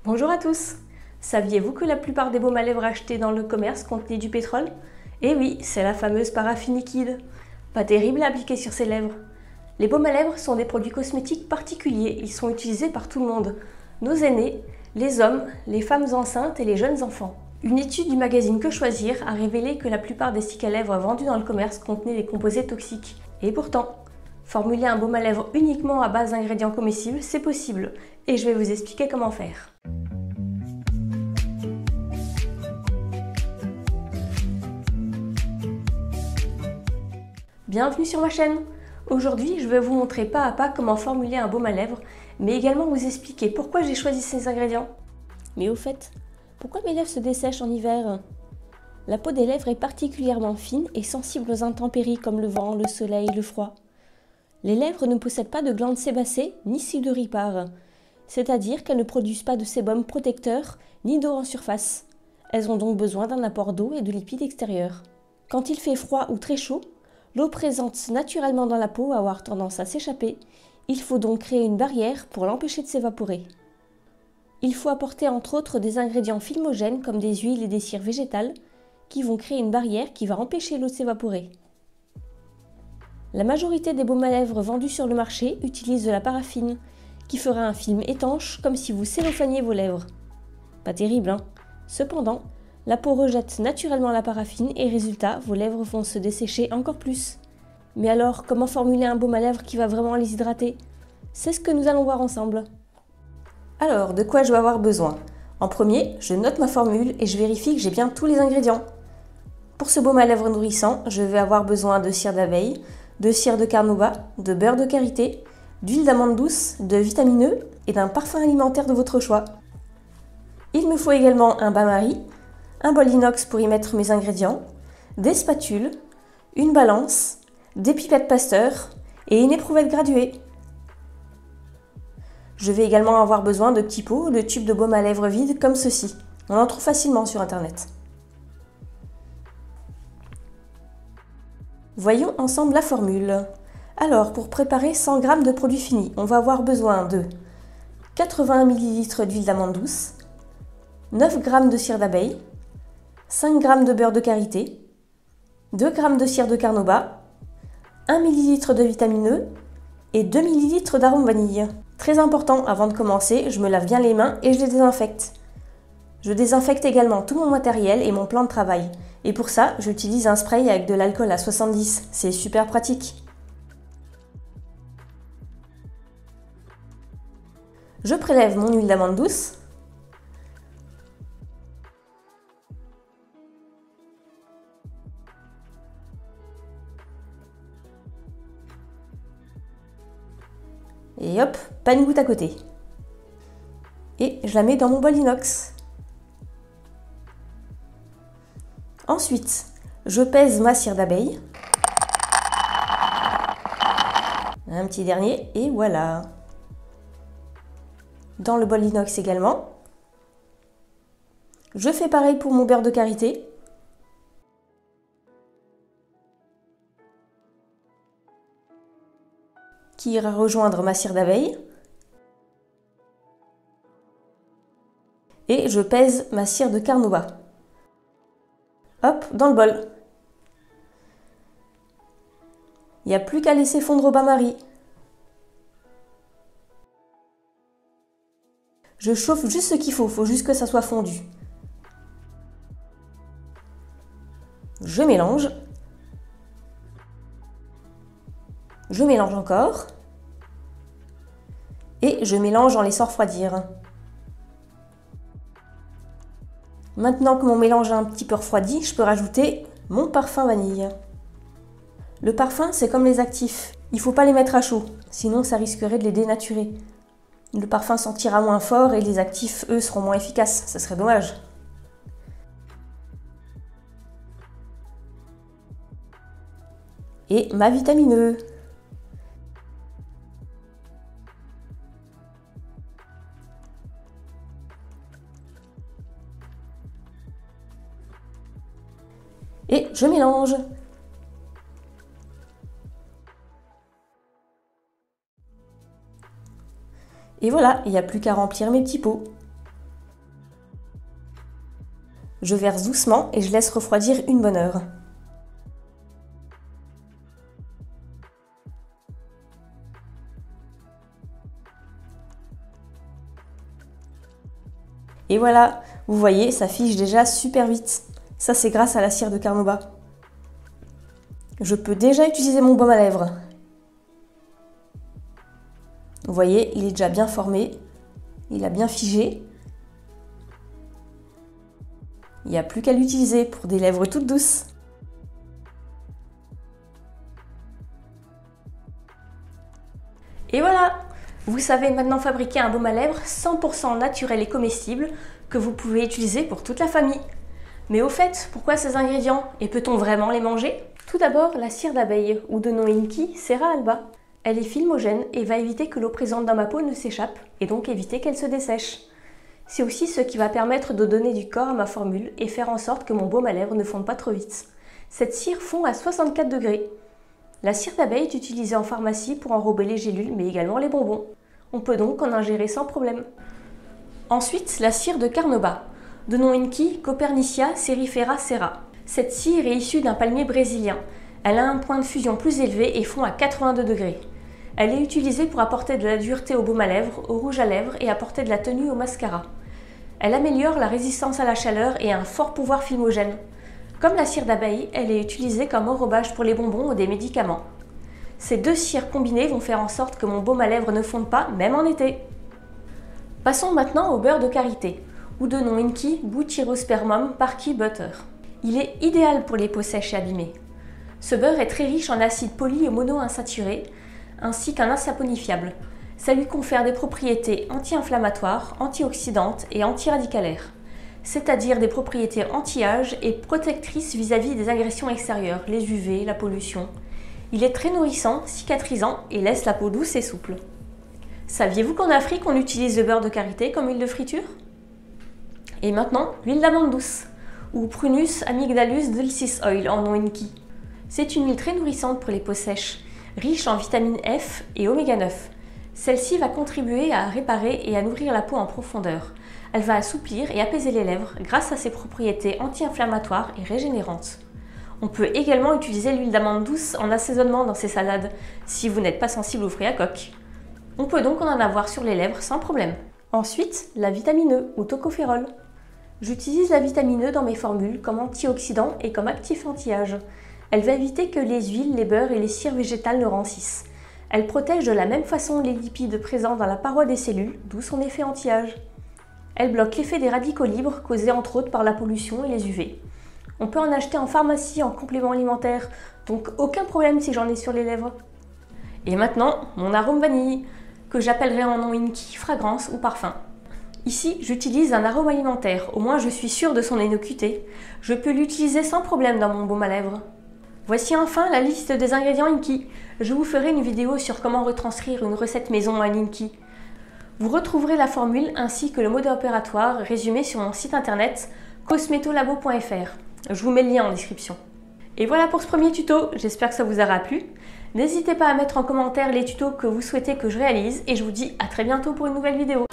Bonjour à tous! Saviez-vous que la plupart des baumes à lèvres achetés dans le commerce contenaient du pétrole? Eh oui, c'est la fameuse paraffine liquide. Pas terrible à appliquer sur ses lèvres. Les baumes à lèvres sont des produits cosmétiques particuliers, ils sont utilisés par tout le monde. Nos aînés, les hommes, les femmes enceintes et les jeunes enfants. Une étude du magazine Que Choisir a révélé que la plupart des sticks à lèvres vendus dans le commerce contenaient des composés toxiques. Et pourtant, formuler un baume à lèvres uniquement à base d'ingrédients comestibles, c'est possible. Et je vais vous expliquer comment faire. Bienvenue sur ma chaîne! Aujourd'hui, je vais vous montrer pas à pas comment formuler un baume à lèvres, mais également vous expliquer pourquoi j'ai choisi ces ingrédients. Mais au fait, pourquoi mes lèvres se dessèchent en hiver? La peau des lèvres est particulièrement fine et sensible aux intempéries comme le vent, le soleil, le froid. Les lèvres ne possèdent pas de glandes sébacées ni sudoripares, c'est-à-dire qu'elles ne produisent pas de sébum protecteur ni d'eau en surface. Elles ont donc besoin d'un apport d'eau et de lipides extérieurs. Quand il fait froid ou très chaud, l'eau présente naturellement dans la peau va avoir tendance à s'échapper. Il faut donc créer une barrière pour l'empêcher de s'évaporer. Il faut apporter entre autres des ingrédients filmogènes comme des huiles et des cires végétales qui vont créer une barrière qui va empêcher l'eau de s'évaporer. La majorité des baumes à lèvres vendus sur le marché utilisent de la paraffine qui fera un film étanche comme si vous cellophaniez vos lèvres. Pas terrible, hein? Cependant, la peau rejette naturellement la paraffine et résultat, vos lèvres vont se dessécher encore plus. Mais alors, comment formuler un baume à lèvres qui va vraiment les hydrater? C'est ce que nous allons voir ensemble. Alors, de quoi je vais avoir besoin? En premier, je note ma formule et je vérifie que j'ai bien tous les ingrédients. Pour ce baume à lèvres nourrissant, je vais avoir besoin de cire d'abeille, de cire de carnauba, de beurre de karité, d'huile d'amande douce, de vitamine E et d'un parfum alimentaire de votre choix. Il me faut également un bain-marie, un bol inox pour y mettre mes ingrédients, des spatules, une balance, des pipettes Pasteur et une éprouvette graduée. Je vais également avoir besoin de petits pots ou de tubes de baume à lèvres vides comme ceci. On en trouve facilement sur internet. Voyons ensemble la formule. Alors, pour préparer 100 g de produit fini, on va avoir besoin de 80 ml d'huile d'amande douce, 9 g de cire d'abeille, 5 g de beurre de karité, 2 g de cire de carnauba, 1 ml de vitamine E et 2 ml d'arôme vanille. Très important, avant de commencer, je me lave bien les mains et je les désinfecte. Je désinfecte également tout mon matériel et mon plan de travail. Et pour ça, j'utilise un spray avec de l'alcool à 70, c'est super pratique. Je prélève mon huile d'amande douce. Et hop, pas une goutte à côté. Et je la mets dans mon bol inox. Ensuite, je pèse ma cire d'abeille. Un petit dernier, et voilà. Dans le bol inox également. Je fais pareil pour mon beurre de karité. Qui ira rejoindre ma cire d'abeille. Et je pèse ma cire de carnauba. Hop, dans le bol. Il n'y a plus qu'à laisser fondre au bain-marie. Je chauffe juste ce qu'il faut juste que ça soit fondu. Je mélange. Je mélange encore. Et je mélange en laissant refroidir. Maintenant que mon mélange a un petit peu refroidi, je peux rajouter mon parfum vanille. Le parfum, c'est comme les actifs. Il ne faut pas les mettre à chaud, sinon ça risquerait de les dénaturer. Le parfum sentira moins fort et les actifs, eux, seront moins efficaces. Ça serait dommage. Et ma vitamine E. Et je mélange. Et voilà, il n'y a plus qu'à remplir mes petits pots. Je verse doucement et je laisse refroidir une bonne heure. Et voilà, vous voyez, ça fige déjà super vite. Ça, c'est grâce à la cire de Carnauba. Je peux déjà utiliser mon baume à lèvres. Vous voyez, il est déjà bien formé. Il a bien figé. Il n'y a plus qu'à l'utiliser pour des lèvres toutes douces. Et voilà! Vous savez maintenant fabriquer un baume à lèvres 100% naturel et comestible que vous pouvez utiliser pour toute la famille. Mais au fait, pourquoi ces ingrédients? Et peut-on vraiment les manger? Tout d'abord, la cire d'abeille, ou de nom Inki, Serra alba. Elle est filmogène et va éviter que l'eau présente dans ma peau ne s'échappe, et donc éviter qu'elle se dessèche. C'est aussi ce qui va permettre de donner du corps à ma formule et faire en sorte que mon baume à lèvres ne fonde pas trop vite. Cette cire fond à 64 degrés. La cire d'abeille est utilisée en pharmacie pour enrober les gélules, mais également les bonbons. On peut donc en ingérer sans problème. Ensuite, la cire de Carnauba, de nom Inki, Copernicia cerifera serra. Cette cire est issue d'un palmier brésilien. Elle a un point de fusion plus élevé et fond à 82 degrés. Elle est utilisée pour apporter de la dureté au baume à lèvres, au rouge à lèvres et apporter de la tenue au mascara. Elle améliore la résistance à la chaleur et a un fort pouvoir filmogène. Comme la cire d'abeille, elle est utilisée comme enrobage pour les bonbons ou des médicaments. Ces deux cires combinées vont faire en sorte que mon baume à lèvres ne fonde pas, même en été. Passons maintenant au beurre de karité, ou de nom Inki Butyrospermum parkii butter. Il est idéal pour les peaux sèches et abîmées. Ce beurre est très riche en acides poly et monoinsaturés, ainsi qu'un insaponifiable. Ça lui confère des propriétés anti-inflammatoires, antioxydantes et antiradicalaires, c'est-à-dire des propriétés anti-âge et protectrices vis-à-vis des agressions extérieures, les UV, la pollution. Il est très nourrissant, cicatrisant et laisse la peau douce et souple. Saviez-vous qu'en Afrique, on utilise le beurre de karité comme huile de friture? Et maintenant, l'huile d'amande douce, ou Prunus amygdalus dulcis oil en nom Inki. C'est une huile très nourrissante pour les peaux sèches, riche en vitamine F et oméga 9. Celle-ci va contribuer à réparer et à nourrir la peau en profondeur. Elle va assouplir et apaiser les lèvres grâce à ses propriétés anti-inflammatoires et régénérantes. On peut également utiliser l'huile d'amande douce en assaisonnement dans ses salades, si vous n'êtes pas sensible aux fruits à coque. On peut donc en avoir sur les lèvres sans problème. Ensuite, la vitamine E ou tocophérol. J'utilise la vitamine E dans mes formules comme antioxydant et comme actif anti-âge. Elle va éviter que les huiles, les beurres et les cires végétales ne rancissent. Elle protège de la même façon les lipides présents dans la paroi des cellules, d'où son effet anti-âge. Elle bloque l'effet des radicaux libres causés entre autres par la pollution et les UV. On peut en acheter en pharmacie en complément alimentaire, donc aucun problème si j'en ai sur les lèvres. Et maintenant, mon arôme vanille, que j'appellerai en nom Inki, fragrance ou parfum. Ici, j'utilise un arôme alimentaire, au moins je suis sûre de son innocuité. Je peux l'utiliser sans problème dans mon baume à lèvres. Voici enfin la liste des ingrédients Inki. Je vous ferai une vidéo sur comment retranscrire une recette maison à l'Inki. Vous retrouverez la formule ainsi que le mode opératoire résumé sur mon site internet cosmetolabo.fr. Je vous mets le lien en description. Et voilà pour ce premier tuto, j'espère que ça vous aura plu. N'hésitez pas à mettre en commentaire les tutos que vous souhaitez que je réalise et je vous dis à très bientôt pour une nouvelle vidéo.